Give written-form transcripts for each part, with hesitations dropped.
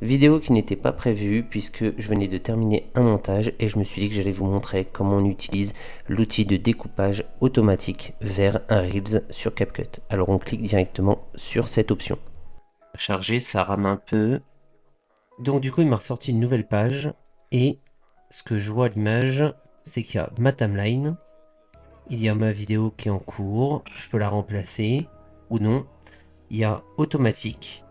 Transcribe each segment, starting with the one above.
Vidéo qui n'était pas prévue puisque je venais de terminer un montage et je me suis dit que j'allais vous montrer comment on utilise l'outil de découpage automatique vers un Reels sur CapCut. Alors on clique directement sur cette option. Charger, ça rame un peu. Donc du coup il m'a ressorti une nouvelle page et ce que je vois à l'image, c'est qu'il y a ma timeline, il y a ma vidéo qui est en cours, je peux la remplacer ou non. Il y a automatique,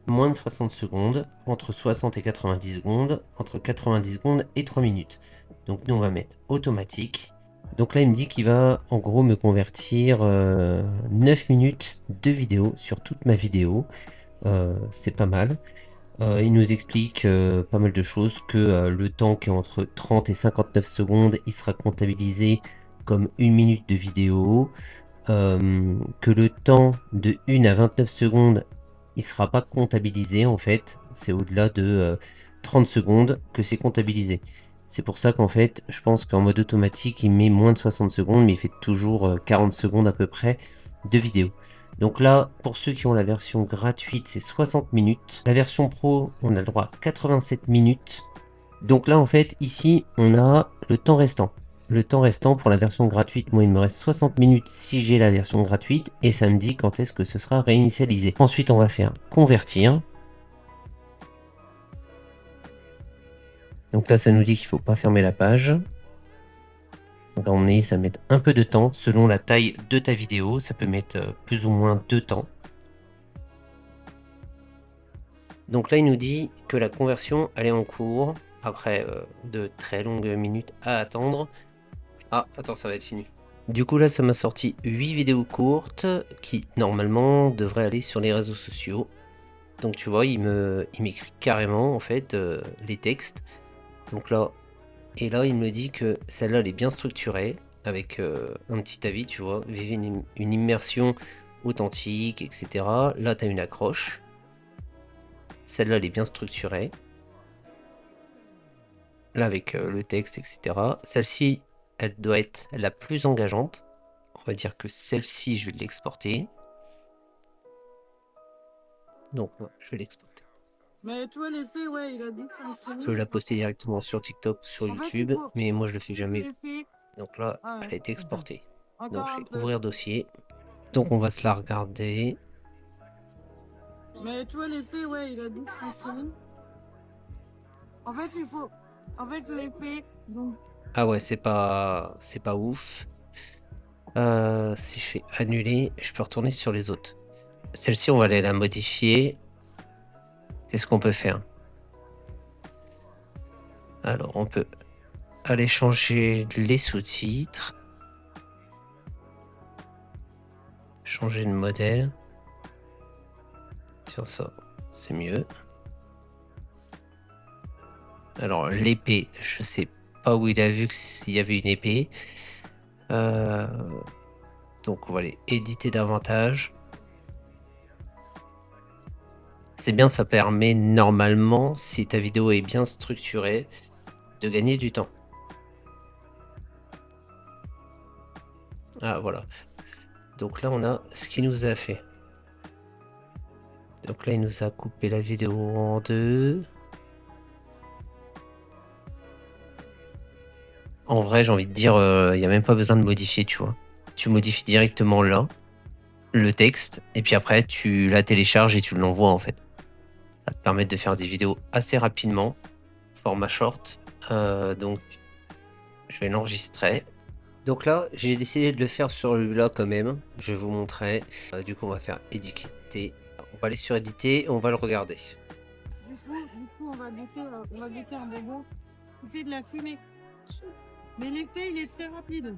moins de 60 secondes, entre 60 et 90 secondes, entre 90 secondes et 3 minutes. Donc nous on va mettre automatique. Donc là il me dit qu'il va en gros me convertir 9 minutes de vidéo sur toute ma vidéo. C'est pas mal. Il nous explique pas mal de choses, que le temps qui est entre 30 et 59 secondes, il sera comptabilisé comme 1 minute de vidéo. Que le temps de 1 à 29 secondes, il sera pas comptabilisé en fait. C'est au-delà de 30 secondes que c'est comptabilisé. C'est pour ça qu'en fait, je pense qu'en mode automatique, il met moins de 60 secondes, mais il fait toujours 40 secondes à peu près de vidéo. Donc là, pour ceux qui ont la version gratuite, c'est 60 minutes. La version pro, on a le droit à 87 minutes. Donc là, en fait, ici, on a le temps restant. Le temps restant pour la version gratuite, moi il me reste 60 minutes si j'ai la version gratuite et ça me dit quand est-ce que ce sera réinitialisé. Ensuite on va faire convertir. Donc là ça nous dit qu'il ne faut pas fermer la page. Donc on est, ça met un peu de temps selon la taille de ta vidéo, ça peut mettre plus ou moins de temps. Donc là il nous dit que la conversion elle est en cours après de très longues minutes à attendre. Ah attends, ça va être fini. Du coup là ça m'a sorti 8 vidéos courtes qui normalement devraient aller sur les réseaux sociaux. Donc tu vois il m'écrit carrément en fait les textes. Donc là, et là il me dit que celle-là elle est bien structurée avec un petit avis, tu vois, vivez une immersion authentique, etc. Là tu as une accroche. Celle-là elle est bien structurée. Là avec le texte, etc. Celle-ci elle doit être la plus engageante. On va dire que celle-ci, je vais l'exporter. Donc, je vais l'exporter. Mais toi, l'effet, ouais, il a dit que ça Je peux la poster directement sur TikTok, sur En fait, YouTube, mais moi je le fais jamais. l'effet. Donc là, Ah elle ouais, a été attends. exportée. Donc Encore je un vais peu. ouvrir dossier. Donc on va se la regarder. Mais toi, l'effet, ouais, il a dit que ça En fait, il faut. En fait, l'effet. Donc. Ah ouais, c'est pas ouf. Si je fais annuler, je peux retourner sur les autres. Celle-ci, on va aller la modifier. Qu'est-ce qu'on peut faire? Alors, on peut aller changer les sous-titres. Changer de modèle. Sur ça, c'est mieux. Alors, l'épée, je sais pas où il a vu s'il y avait une épée. Euh, donc, on va aller éditer davantage. C'est bien, ça permet normalement, si ta vidéo est bien structurée, de gagner du temps. Ah, voilà. Donc là, on a ce qu'il nous a fait. Donc là, il nous a coupé la vidéo en deux. En vrai, j'ai envie de dire, il n'y a même pas besoin de modifier, tu vois. Tu modifies directement là, le texte, et puis après, tu la télécharges et tu l'envoies, en fait. Ça te permet de faire des vidéos assez rapidement, format short. Donc, je vais l'enregistrer. Donc là, j'ai décidé de le faire sur celui-là quand même. Je vais vous montrer. Du coup, on va faire éditer. On va aller sur éditer et on va le regarder. On va guetter un bonbon qui fait de la fumée. Mais l'effet, il est très rapide.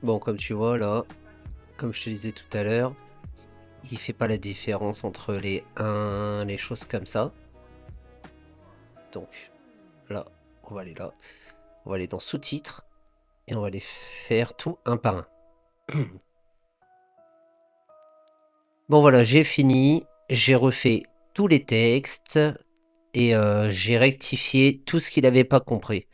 Bon, comme tu vois là, comme je te disais tout à l'heure, il fait pas la différence entre les 1, les choses comme ça. Donc là, on va aller là. On va aller dans sous-titres et on va les faire tout un par un. Bon voilà, j'ai fini. J'ai refait tous les textes et j'ai rectifié tout ce qu'il n'avait pas compris.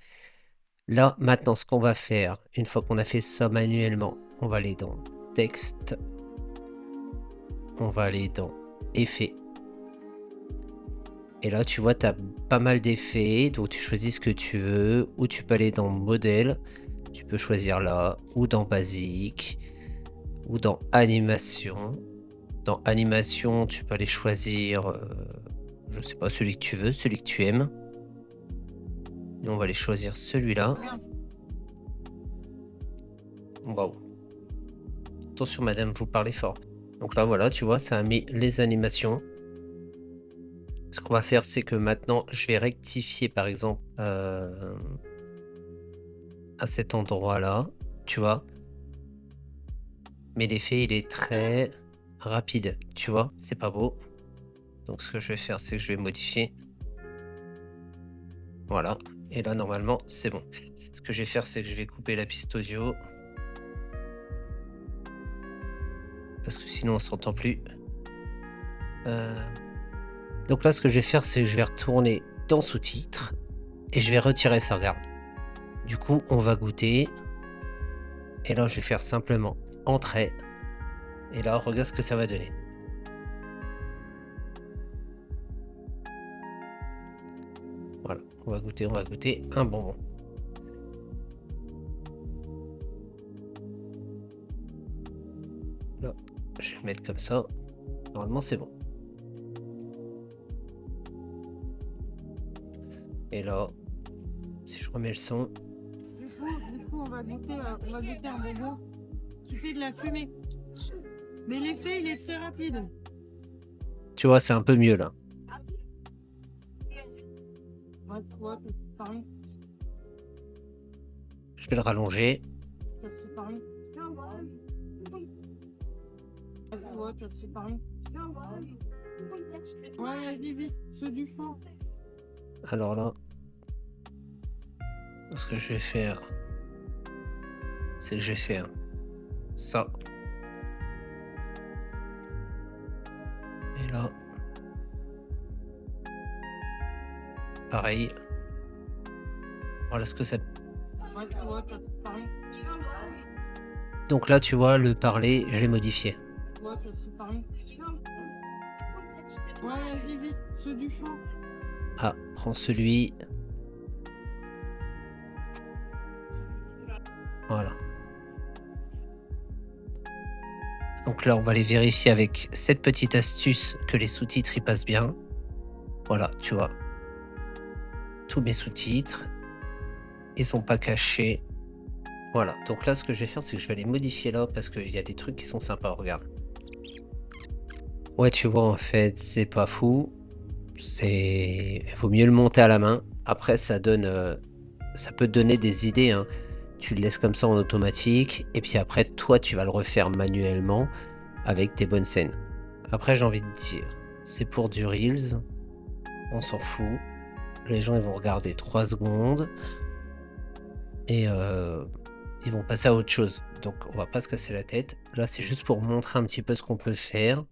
Là, maintenant, ce qu'on va faire, une fois qu'on a fait ça manuellement, on va aller dans texte. On va aller dans effet. Et là, tu vois, tu as pas mal d'effets, donc tu choisis ce que tu veux, ou tu peux aller dans modèle, tu peux choisir là, ou dans basique, ou dans animation. Dans animation, tu peux aller choisir, je sais pas, celui que tu veux, celui que tu aimes. Nous, on va aller choisir celui-là. Regarde. Waouh. Attention, madame, vous parlez fort. Donc là, voilà, tu vois, ça a mis les animations. Ce qu'on va faire, c'est que maintenant, je vais rectifier, par exemple, à cet endroit-là, tu vois. Mais l'effet, il est très rapide, tu vois. C'est pas beau. Donc, ce que je vais faire, c'est que je vais modifier. Voilà. Et là, normalement, c'est bon. Ce que je vais faire, c'est que je vais couper la piste audio. Parce que sinon, on s'entend plus. Donc là, ce que je vais faire, c'est que je vais retourner dans sous-titres. Et je vais retirer ça, regarde. Du coup, on va goûter. Et là, je vais faire simplement entrée. Et là, regarde ce que ça va donner. Voilà, on va goûter un bonbon. Là, je vais le mettre comme ça. Normalement, c'est bon. Et là, si je remets le son, Du coup, on va goûter un bonbon qui fait de la fumée. Mais l'effet, il est très rapide. tu vois, c'est un peu mieux là. Ouais, tu vois, c'est pareil. Je vais le rallonger. Ça, c'est pareil. Tu vois, ça, c'est pareil. Ouais, vas-y, vite, ceux du fond. Alors là, ce que je vais faire, c'est que je vais faire ça. Et là, pareil. Voilà ce que ça. Ouais, tu vois, ça, c'est pareil. Donc là, tu vois, le parler, je l'ai modifié. Tu vois, ça, c'est pareil. Ouais, vas-y, vite, ceux du fond. Ah, prends celui. Voilà. Donc là, on va aller vérifier avec cette petite astuce que les sous-titres y passent bien. Voilà, tu vois. Tous mes sous-titres, ils sont pas cachés. Voilà. Donc là, ce que je vais faire, c'est que je vais les modifier là parce qu'il y a des trucs qui sont sympas. Regarde. Ouais, tu vois, en fait, c'est pas fou. Il vaut mieux le monter à la main. Après, ça donne, ça peut te donner des idées, hein. Tu le laisses comme ça en automatique, et puis après, toi, tu vas le refaire manuellement avec tes bonnes scènes. Après, j'ai envie de dire, c'est pour du Reels, on s'en fout. Les gens, ils vont regarder 3 secondes, et ils vont passer à autre chose. Donc, on va pas se casser la tête. Là, c'est juste pour montrer un petit peu ce qu'on peut faire.